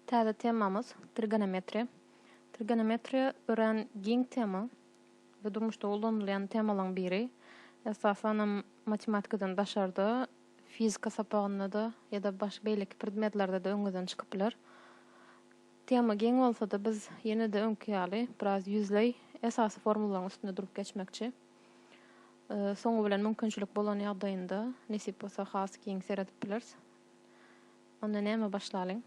Täze temamız trigonometri. Trigonometri ören giň tema we durmuşda ullanylýan temalaryň biri. Esasan matematikadan başardy, fizika sapagyna da ýa-da baş beýleki predmetlerde de öňüden çykyplar. Tema giň bolsa-da biz ýene-de öňki ýaly biraz ýüzlej esasy formularyň üstünde durup geçmekçi. Soňu bilen mümkinçilik bolan ýagdaýynda nesip bolsa has giň seredip bileriz. Onda näme başlalyň?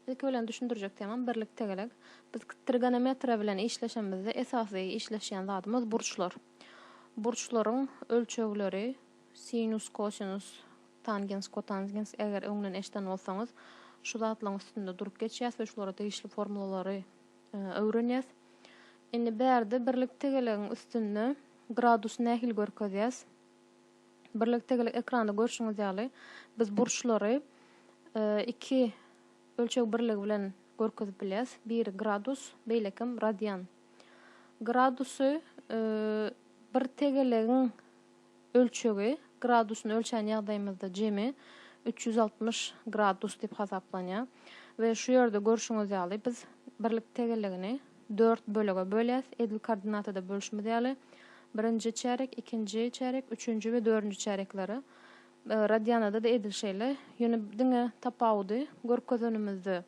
İlk ölen düşündürjek temam birlik tegelik. Biz trigonometri bilen işleşemizde esasy işleşýän zadymyz burçlar. Burçlaryň ölçegleri sinus, kosinus, tangens, kotangens eger öňden eşden bolsaňyz şu zatlaryň üstünde durup geçýäs we şulara tegişli formulalary öwrenýäs. Indi bärde birlik tegeligiň üstünde gradus nähil görkezýäs. Birlik tegelik ekranda görüşiňiz ýaly biz burçlary iki ölçek birligi bilen görkezip bilýäs. Bir gradus, beýlekim radian. Gradusy bir tegeligiň ölçegi, gradusyny ölçän ýagdaýymyzda jemi 360 gradus diýip hasaplanýar. We şu ýerde görüşiňiz ýaly biz birlik tegeligini 4 bölege bölýäs. Edil koordinatada bölüşmedi ýaly. Birinji çärek, ikinji çärek, üçüncü we dördüncü çärekleri. Radianada da edil şeýle. Ýöne diňe tapawdy görkezenimizde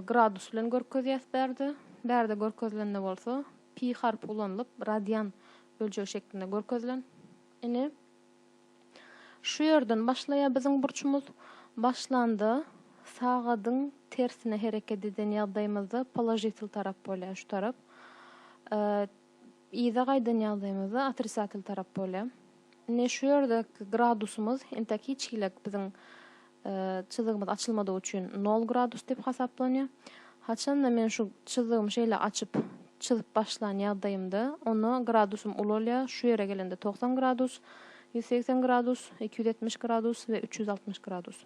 gradus bilen görkezýäs bärde. Bärde görkezilende bolsa pi harpy ulanylyp radian ölçegi şeklinde görkezilen. Ine şu ýerden başlaýar biziň burçumuz. Başlandy. Sagadyň tersine hereket eden ýagdaýymyzda pozitiv tarap bolýar, şu tarap. Ýa-da gaýdan ýagdaýymyzda otrisatil tarap bolýar. Ne şu ýerdeki gradusumuz entäk hiçkilik biziň çyzygymyz açylmady üçin 0 gradus diýip hasaplanýar. Haçanda men şu çyzygym şeýle açyp çyzyp başlan ýagdaýymda onu gradusum ulolýar. Şu ýere gelende 90 gradus, 180 gradus, 270 gradus we 360 gradus.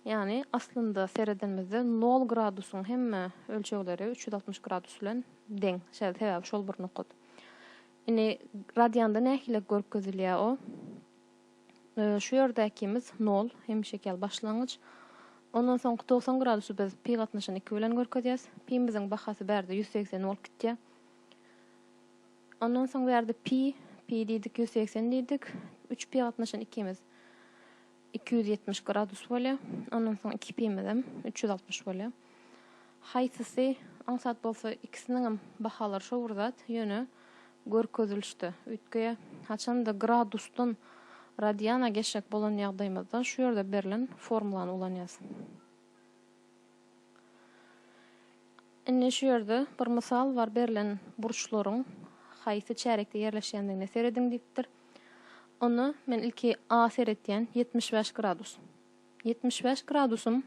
Yani aslında seredenimizde 0 gradusun hemme ölçegleri 360 gradus bilen deň. Sebäbi şol bir nokot. Ine radianda nähile görkezilýär o? Şu ýerdäkimiz 0 hemşekel başlangyç. Ondan soň 90 gradusy biz pi gatnaşyny 2 bilen görkezýäs. Pi'miziň bahasy bärde 180 bolup gitýär. Ondan soň bärde pi diýdik 180 diýdik. 3 pi gatnaşyny 2'miz 270 gradus bolýar. Ondan soň 2 pi'miz 360 bolýar. Haýsysy ansat bolsa ikisiniň bahalary şo zat ýöne görkezilişdi. Üýtge haçanda gradusdan radiana geçek bolan ýagdaýymyzda şu ýerde berilen formulany ulanýas. Ine şu ýerde bir mysal var berilen burçlaryň haýsy çärekde ýerleşýändigine serediň diýipdir. Onu men ilki A seretýän 75 gradus. 75 gradusum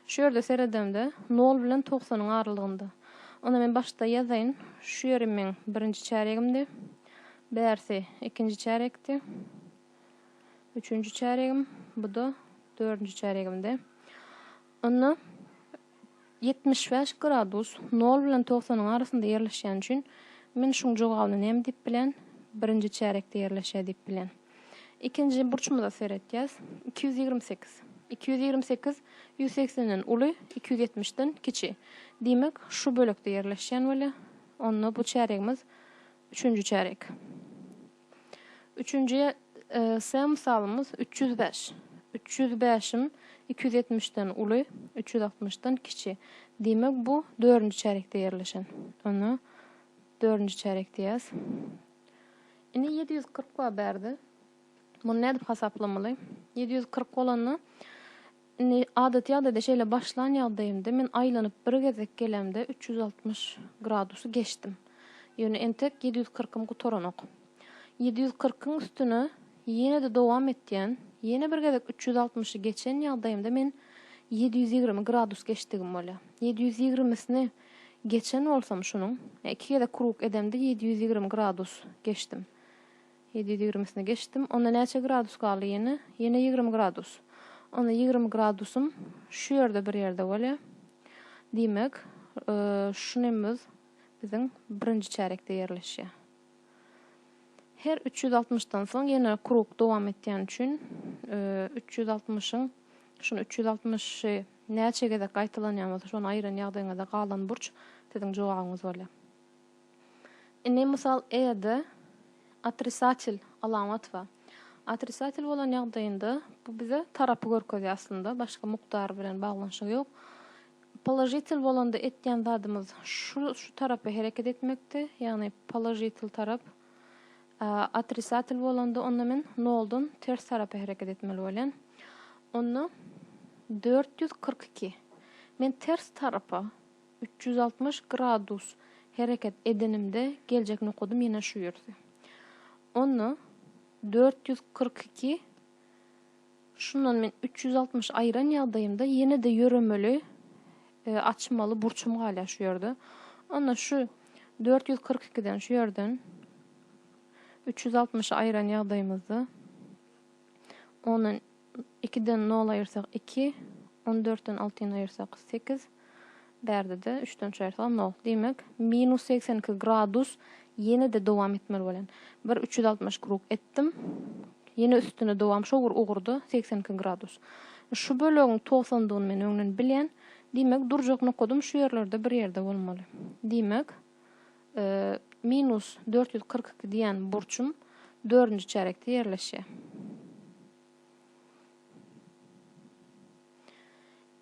şu ýerde seredimde 0 bilen 90'yň aralygynda. Ona men başda ýazaýyn. Şu ýerim men birinji çäregimdi. Bärsi ikinji çärekdi. Üçüncü çäregim, bu da dördüncü çäregimdi. Onu 75 gradus 0 bilen 90'yň arasynda ýerleşýän üçin men şuň jogabyny näme diýip bilen? Birinji çärekde ýerleşýär diýip bilen. İkinji burçumuza seretýäs 228. 228 180'den uly, 270'den kiçi. Diýmek şu bölekde ýerleşýän bolýar. Onu bu çäregimiz üçüncü çärek. Üçüncü misalımız 305. 305'im 270'den uly, 360'dan kiçi. Diýmek bu dördüncü çärekde ýerleşen. Onu dördüncü çärek diýäs. Ine 740 wa bärdi. Bunu näde hasaplamaly? 740 bolany adaty şeýle başlan ýagdaýymda men aýlanyp bir gezek gelemde 360 gradusu geçtim. Ýöne entek 740'ym gutoranok. 740'ın üstüne ýene-de dowam etýän, ýene bir gezek 360'y geçen ýagdaýymda men 720 gradus geçdigim bolýar. 720'sini geçen bolsam şunuň, iki gezek kruk edemde 720 gradus geçtim. 720'sini geçtim. Onda näçe gradus galy ýene? Ýene 20 gradus. Onda 20 gradusum şu ýerde bir ýerde bolýar. Diýmek, şunymyz biziň birinji çärekde ýerleşýär. Her 360'dan soň ýene kruk dowam etýän üçin 360'yň şunu 360'y näçe gezek gaýtalanýan bolsa şonu aýran ýagdaýyňda galan burç dediň jogabyňyz bolýar. Ine misal eýerde отрицатель alamat var. Отрицатель bolan ýagdaýynda bu bize tarapy görkezýär aslında, başga mukdar bilen baglanşygy ýok. Poложитель bolanda etýän zadymyz şu tarapy hereket etmekde, ýagny poложитель tarap. Отрицатель bolanda onda men noldun ters tarapy hereket etmeli bolan. Onu 442. Men ters tarapa 360 gradus hereket edenimde gelecek nokudum yine şu ýerde. Onu 442 şundan men 360 aýran ýagdaýymda ýene de ýöremeli açmaly burçum galya şu ýerde. Onda şu 442'den şu ýerden 360 aýran ýagdaýymyzda onun 2'den 0 aýyrsak 2, 14'den 6'ını aýyrsak 8, berde de 3'den çaýyrsak 0. Demek minus 82 gradus ýene de dowam etmeli bolan. Bir 360 krug etdim. Ýene üstüne dowam şu ugurdy 82 gradus. Şu bölegiň togsandygyny men öňden bilýän. Demek durjak nokudum şu ýerlerde bir ýerde bolmaly. Demek minus 442 diýen burçum 4-nji çärekde ýerleşýär.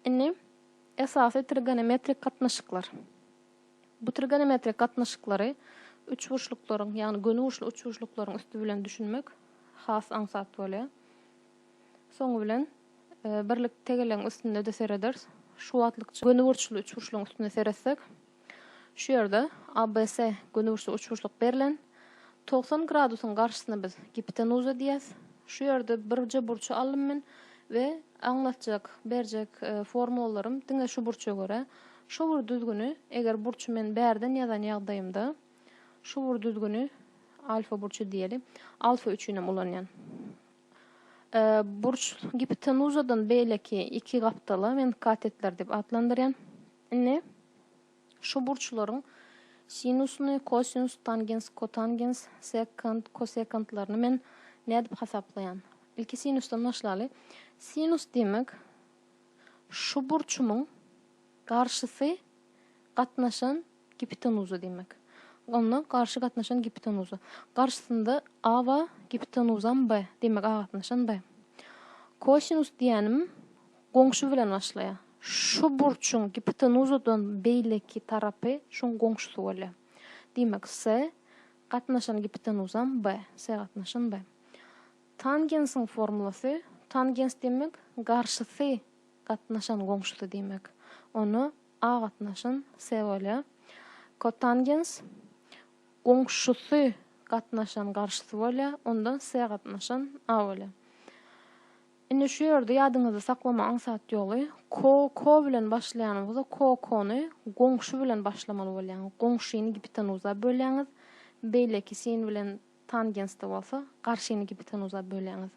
Ine esasy trigonometrik gatnaşyklar. Bu trigonometrik gatnaşyklary üç burçluklaryň, ýagny gönü burçly üç burçluklaryň üstü bilen düşünmek has aňsat bolýar. Soňu bilen birlik tegeleň üstünde ödeser ederiz. Şu watlykça gönü burçly üç burçluň üstüne seretsek, şu ýerde ABC gönü burçly üç burçluk berilen 90 gradusyň garşysyna biz hipotenuza diýäs. Şu ýerde birje burçy alym men we anlatjak, berjek formulalarym diňe şu burça göre. Şu bur düzgünü eger burçy men bärden ýazan ýagdaýymda şu bur düzgünü alfa burçy diýelim. Alfa 3 inem ulanýan. Burç hipotenuzadan beýleki iki gapdaly men katetler dep adlandyrýan. Ine şu burçlaryň sinusyny, kosinus, tangens, kotangens, sekant, kosekantlaryny men nädip hasaplaýan? Ilki sinusdan başlaly. Sinus demek şu burçumyň garşysy gatnaşan hipotenuza demek. Onu garşı gatnaşan hipotenuza. Garşysynda A we hipotenuzam B demek, A gatnaşan B. Kosinus diýenim goňşy bilen başlaýar. Şu burçuň hipotenuzadan beýleki tarapy şoň goňşysy bolýar. Demek C gatnaşan hipotenuzam B, C gatnaşan B. Tangensiň formulasy, tangens demek garşysy gatnaşan goňşysy demek. Onu A gatnaşan C bolýar. Kotangens goňşysy gatnaşan garşysy bolýar, ondan C gatnaşan A bolýar. Ine şu ýerde ýadyňyzda saklama aňsat ýoly, ko bilen başlaýan bolsa, kony goňşy bilen başlamaly bolýan. Goňşyny hipotenuza bölýäňiz, beýleki sin bilen tangensde bolsa, garşyny hipotenuza bölýäňiz.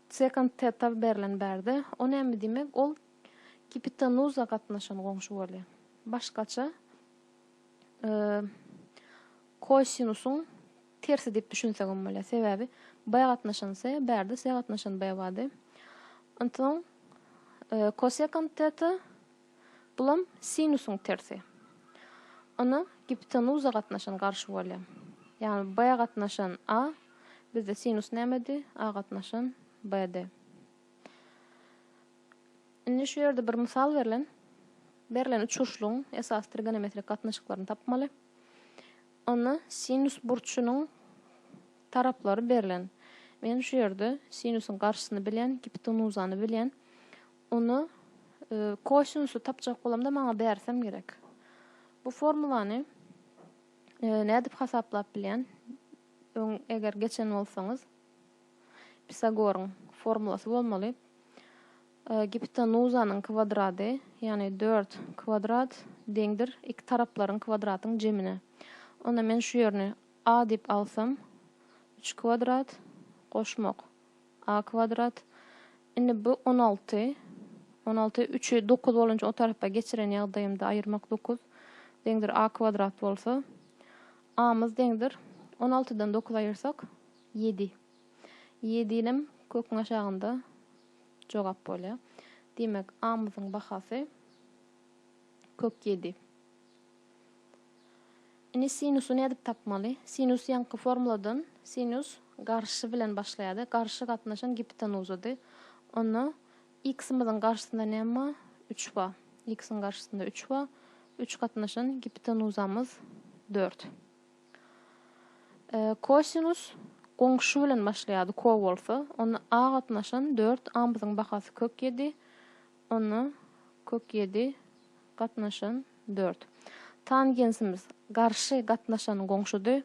Secant theta berilen berde, o näme demek? Ol hipotenuza gatnaşan goňşy bolýar. Başgaça kosinusyň tersi dep düşünsek bolýar. Sebäbi B gatnaşan C, berde C gatnaşan B bady. Ondan kosekant theta bulam sinusyň tersi. Ona hipotenuza gatnaşan garşy bolýar. Ýani B gatnaşan A, bizde sinus nämedi? A gatnaşan B'de. Indi şu ýerde bir misal berilen üç burçluň esas trigonometrik gatnaşyklaryny tapmaly. Ona sinus burçunyň taraplary berilen. Men şu ýerde sinusyň garşysyny bilýän, hipotenuzany bilýän. Onu kosinusy tapjak bolamda maňa bersem gerek. Bu formulany nädip hasaplap bilýän? Eger geçen bolsaňyz Pisagoryň formulasy bolmaly. Hipotenuzanyň kvadraty, ýani 4 kvadrat deňdir 2 taraplaryň kvadratynyň jemine. Onda men şu ýerni A dip alsam 3 kvadrat goşmak A kvadrat. Indi bu 16. 16 3'ü 9 bolunca o tarapa geçiren ýagdaýymda aýyrmak 9 deňdir A kvadrat bolsa, A'myz deňdir 16'dan 9 aýyrsak 7. 7 inem köküň aşagynda jogap bolýar. Demek amyzyň bahasy kök 7. Ini sinusu nädip tapmaly? Sinus ýanky formuladan sinus garşy bilen başlaýady. Garşy gatnaşan hipotenuzady. Onu x-myň garşysynda näme? 3 ba. X-in garşysynda 3 ba. 3 gatnaşan hipotenuzamyz 4. Kosinus goňşy bilen başlaýady. Ko bolsa, onu a gatnaşan 4, amyzyň bahasy kök 7. Onu kök 7 gatnaşan 4. Tangensimiz garşy gatnaşan goňşudy.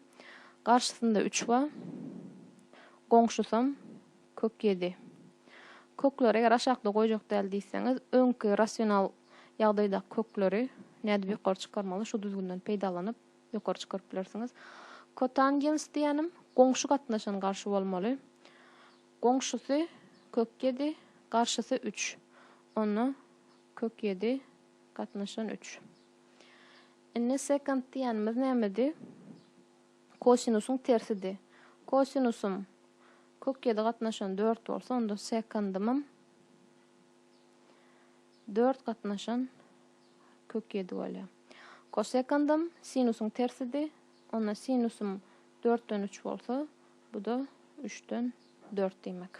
Garşysynda 3 ba. Goňşusam kök 7. Kökleri eger aşağıda goýjak däl diýseňiz, öňki rasional ýagdaýda kökleri nädip ýokary çykarmaly, şu düzgünden peýdalanyp ýokary çykaryp bilersiňiz. Kotangens diýenim goňşy gatnaşan garşy bolmaly. Goňşusy kök 7, garşysy 3. Onu kök 7 gatnaşan 3. Indi sekant diýenimiz nämedi? Kosinusyň tersidi. Kosinusum kök 7 gatnaşan 4 bolsa, onda sekandymym 4 gatnaşan kök 7 bolýar. Kosekandym sinusyň tersidi. Onda sinusum 4'den 3 bolsa, bu da 3'den 4 demek.